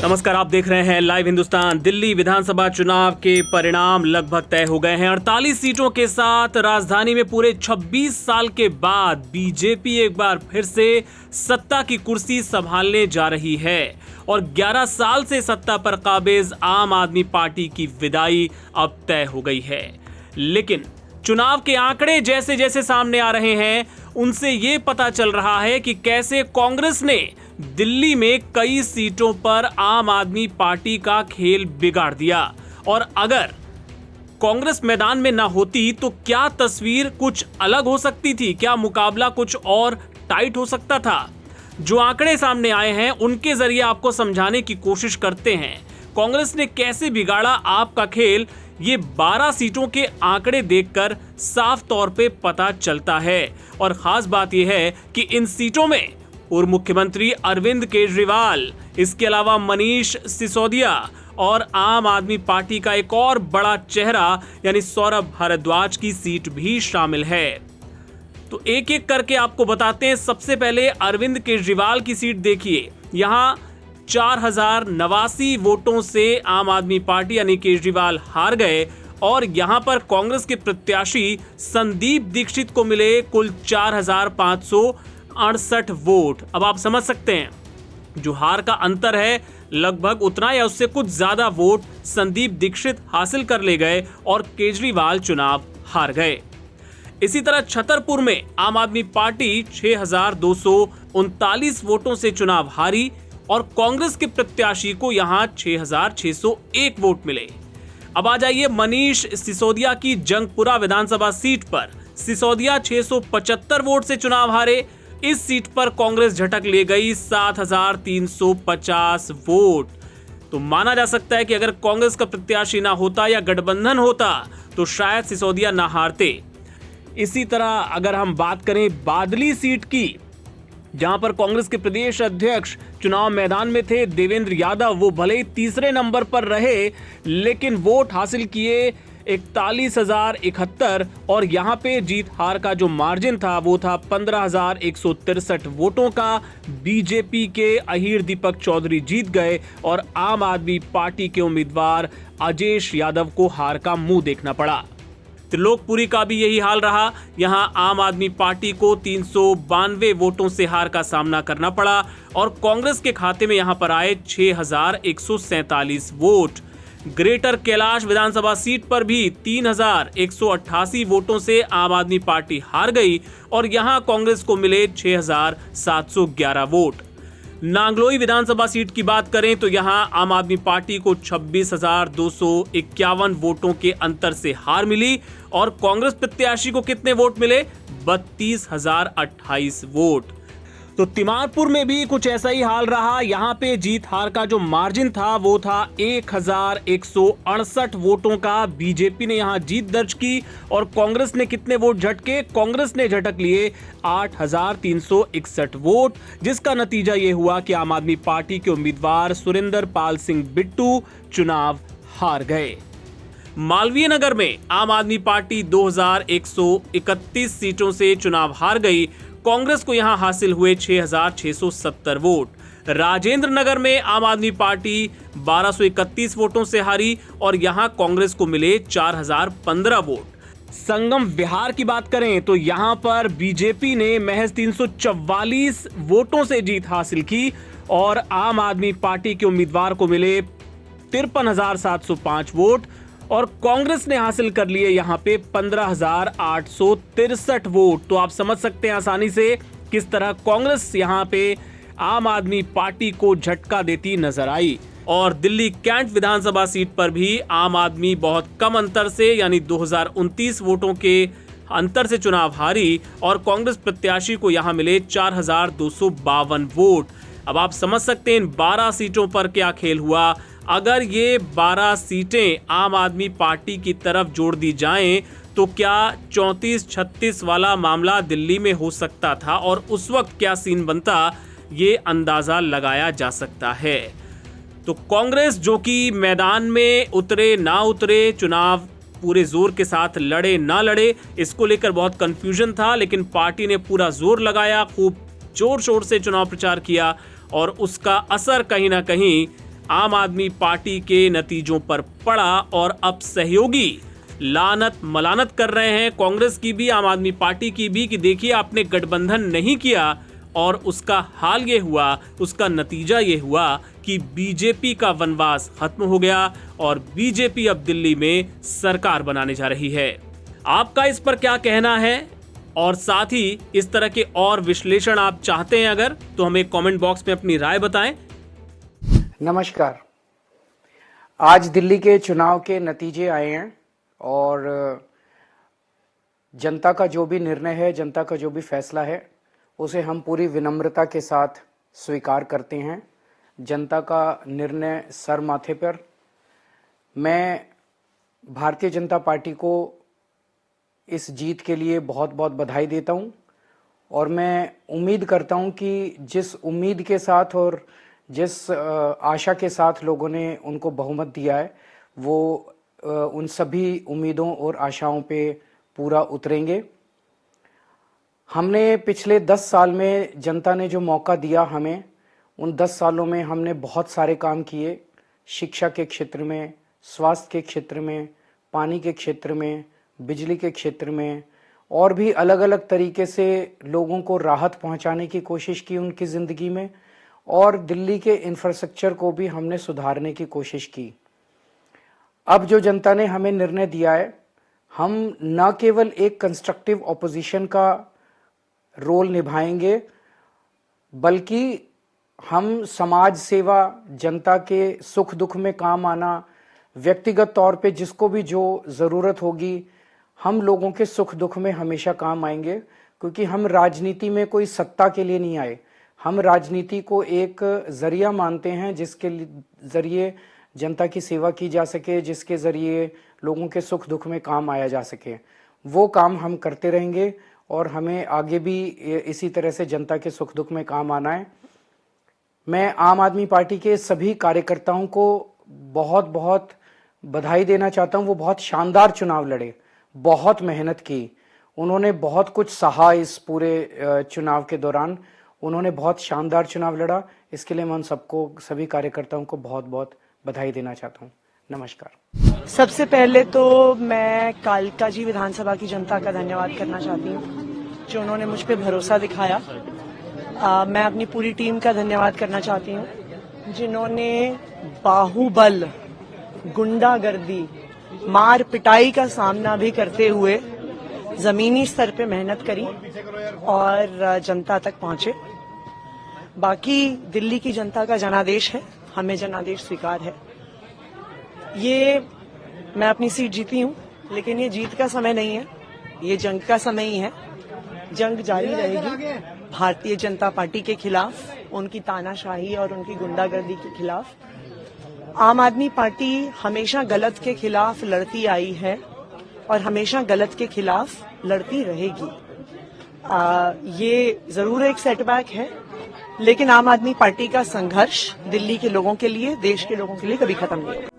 नमस्कार, आप देख रहे हैं लाइव हिंदुस्तान। दिल्ली विधानसभा चुनाव के परिणाम लगभग तय हो गए हैं। 48 सीटों के साथ राजधानी में पूरे 26 साल के बाद बीजेपी एक बार फिर से सत्ता की कुर्सी संभालने जा रही है और 11 साल से सत्ता पर काबिज आम आदमी पार्टी की विदाई अब तय हो गई है। लेकिन चुनाव के आंकड़े जैसे जैसे सामने आ रहे हैं, उनसे ये पता चल रहा है कि कैसे कांग्रेस ने दिल्ली में कई सीटों पर आम आदमी पार्टी का खेल बिगाड़ दिया। और अगर कांग्रेस मैदान में ना होती तो क्या तस्वीर कुछ अलग हो सकती थी? क्या मुकाबला कुछ और टाइट हो सकता था? जो आंकड़े सामने आए हैं उनके जरिए आपको समझाने की कोशिश करते हैं कांग्रेस ने कैसे बिगाड़ा आपका खेल। ये 12 सीटों के आंकड़े देखकर साफ तौर पे पता चलता है। और खास बात यह है कि इन सीटों में पूर्व मुख्यमंत्री अरविंद केजरीवाल, इसके अलावा मनीष सिसोदिया और आम आदमी पार्टी का एक और बड़ा चेहरा यानी सौरभ भारद्वाज की सीट भी शामिल है। तो एक एक करके आपको बताते हैं। सबसे पहले अरविंद केजरीवाल की सीट देखिए। यहां 4089 वोटों से आम आदमी पार्टी यानी केजरीवाल हार गए और यहां पर कांग्रेस के प्रत्याशी संदीप दीक्षित को मिले कुल 4568 वोट। अब आप समझ सकते हैं जो हार का अंतर है लगभग उतना या उससे कुछ ज्यादा वोट संदीप दीक्षित हासिल कर ले गए और केजरीवाल चुनाव हार गए। इसी तरह छतरपुर में आम आदमी पार्टी 6239 वोटों से चुनाव हारी और कांग्रेस के प्रत्याशी को यहां 6601 वोट मिले। अब आ जाइए मनीष सिसोदिया की जंगपुरा विधानसभा सीट पर। सिसोदिया 675 वोट से चुनाव हारे। इस सीट पर कांग्रेस झटक ले गई 7350 वोट। तो माना जा सकता है कि अगर कांग्रेस का प्रत्याशी ना होता या गठबंधन होता तो शायद सिसोदिया ना हारते। इसी तरह अगर हम बात करें बादली सीट की, जहां पर कांग्रेस के प्रदेश अध्यक्ष चुनाव मैदान में थे देवेंद्र यादव, वो भले ही तीसरे नंबर पर रहे लेकिन वोट हासिल किए 41,071 और यहां पे जीत हार का जो मार्जिन था वो था 15,163 वोटों का। बीजेपी के अहीर दीपक चौधरी जीत गए और आम आदमी पार्टी के उम्मीदवार अजेश यादव को हार का मुंह देखना पड़ा। त्रिलोकपुरी का भी यही हाल रहा। यहां आम आदमी पार्टी को 392 वोटों से हार का सामना करना पड़ा और कांग्रेस के खाते में यहां पर आए 6147 वोट। ग्रेटर कैलाश विधानसभा सीट पर भी 3188 वोटों से आम आदमी पार्टी हार गई और यहां कांग्रेस को मिले 6711 वोट। नांगलोई विधानसभा सीट की बात करें तो यहां आम आदमी पार्टी को 26,251 वोटों के अंतर से हार मिली और कांग्रेस प्रत्याशी को कितने वोट मिले? 32,028 वोट। तो तिमारपुर में भी कुछ ऐसा ही हाल रहा। यहां पे जीत हार का जो मार्जिन था वो था 1168 वोटों का। बीजेपी ने यहां जीत दर्ज की और कांग्रेस ने कितने वोट झटके? कांग्रेस ने झटक लिए 8361 वोट, जिसका नतीजा ये हुआ कि आम आदमी पार्टी के उम्मीदवार सुरेंद्र पाल सिंह बिट्टू चुनाव हार गए। मालवीय नगर में आम आदमी पार्टी 2131 सीटों से चुनाव हार गई। कांग्रेस को यहां हासिल हुए 6670 वोट। राजेंद्र नगर में आम आदमी पार्टी 1231 वोटों से हारी और यहां कांग्रेस को मिले 4015 वोट। संगम विहार की बात करें तो यहां पर बीजेपी ने महज 344 वोटों से जीत हासिल की और आम आदमी पार्टी के उम्मीदवार को मिले 53,705 वोट और कांग्रेस ने हासिल कर लिए यहां पे 15,863 वोट। तो आप समझ सकते हैं आसानी से किस तरह कांग्रेस यहां पे आम आदमी पार्टी को झटका देती नजर आई। और दिल्ली कैंट विधानसभा सीट पर भी आम आदमी बहुत कम अंतर से यानी 2029 वोटों के अंतर से चुनाव हारी और कांग्रेस प्रत्याशी को यहां मिले 4,252 वोट। अब आप समझ सकते हैं इन 12 सीटों पर क्या खेल हुआ। अगर ये 12 सीटें आम आदमी पार्टी की तरफ जोड़ दी जाएं तो क्या 34-36 वाला मामला दिल्ली में हो सकता था और उस वक्त क्या सीन बनता, ये अंदाजा लगाया जा सकता है। तो कांग्रेस जो कि मैदान में उतरे ना उतरे, चुनाव पूरे जोर के साथ लड़े ना लड़े, इसको लेकर बहुत कंफ्यूजन था, लेकिन पार्टी ने पूरा जोर लगाया, खूब जोर शोर से चुनाव प्रचार किया और उसका असर कहीं ना कहीं आम आदमी पार्टी के नतीजों पर पड़ा और अब सहयोगी लानत मलानत कर रहे हैं, कांग्रेस की भी आम आदमी पार्टी की भी, कि देखिए आपने गठबंधन नहीं किया और उसका हाल ये हुआ, उसका नतीजा ये हुआ कि बीजेपी का वनवास खत्म हो गया और बीजेपी अब दिल्ली में सरकार बनाने जा रही है। आपका इस पर क्या कहना है? और साथ ही इस तरह के और विश्लेषण आप चाहते हैं अगर, तो हमें कमेंट बॉक्स में अपनी राय बताएं। नमस्कार। आज दिल्ली के चुनाव के नतीजे आए हैं और जनता का जो भी निर्णय है, जनता का जो भी फैसला है, उसे हम पूरी विनम्रता के साथ स्वीकार करते हैं। जनता का निर्णय सर माथे पर। मैं भारतीय जनता पार्टी को इस जीत के लिए बहुत बहुत बधाई देता हूं और मैं उम्मीद करता हूं कि जिस उम्मीद के साथ और जिस आशा के साथ लोगों ने उनको बहुमत दिया है, वो उन सभी उम्मीदों और आशाओं पे पूरा उतरेंगे। हमने पिछले 10 साल में जनता ने जो मौका दिया हमें, उन 10 सालों में हमने बहुत सारे काम किए। शिक्षा के क्षेत्र में, स्वास्थ्य के क्षेत्र में, पानी के क्षेत्र में, बिजली के क्षेत्र में और भी अलग अलग तरीके से लोगों को राहत पहुंचाने की कोशिश की उनकी ज़िंदगी में, और दिल्ली के इंफ्रास्ट्रक्चर को भी हमने सुधारने की कोशिश की। अब जो जनता ने हमें निर्णय दिया है, हम न केवल एक कंस्ट्रक्टिव ऑपोजिशन का रोल निभाएंगे, बल्कि हम समाज सेवा, जनता के सुख दुख में काम आना, व्यक्तिगत तौर पे जिसको भी जो ज़रूरत होगी, हम लोगों के सुख दुख में हमेशा काम आएंगे। क्योंकि हम राजनीति में कोई सत्ता के लिए नहीं आए, हम राजनीति को एक जरिया मानते हैं जिसके जरिए जनता की सेवा की जा सके, जिसके जरिए लोगों के सुख दुख में काम आया जा सके। वो काम हम करते रहेंगे और हमें आगे भी इसी तरह से जनता के सुख दुख में काम आना है। मैं आम आदमी पार्टी के सभी कार्यकर्ताओं को बहुत बहुत बधाई देना चाहता हूं। वो बहुत शानदार चुनाव लड़े, बहुत मेहनत की, उन्होंने बहुत कुछ सहा इस पूरे चुनाव के दौरान। उन्होंने बहुत शानदार चुनाव लड़ा। इसके लिए मैं उन सबको, सभी कार्यकर्ताओं को बहुत बहुत बधाई देना चाहता हूं। नमस्कार। सबसे पहले तो मैं कालका जी विधानसभा की जनता का धन्यवाद करना चाहती हूं, जो उन्होंने मुझ पर भरोसा दिखाया। मैं अपनी पूरी टीम का धन्यवाद करना चाहती हूं, जिन्होंने बाहुबल, गुंडागर्दी, मार पिटाई का सामना भी करते हुए जमीनी स्तर पे मेहनत करी और जनता तक पहुंचे। बाकी दिल्ली की जनता का जनादेश है, हमें जनादेश स्वीकार है। ये मैं अपनी सीट जीती हूं, लेकिन ये जीत का समय नहीं है, ये जंग का समय ही है। जंग जारी रहेगी भारतीय जनता पार्टी के खिलाफ, उनकी तानाशाही और उनकी गुंडागर्दी के खिलाफ। आम आदमी पार्टी हमेशा गलत के खिलाफ लड़ती आई है और हमेशा गलत के खिलाफ लड़ती रहेगी। ये जरूर एक सेटबैक है, लेकिन आम आदमी पार्टी का संघर्ष दिल्ली के लोगों के लिए, देश के लोगों के लिए कभी खत्म नहीं होगा।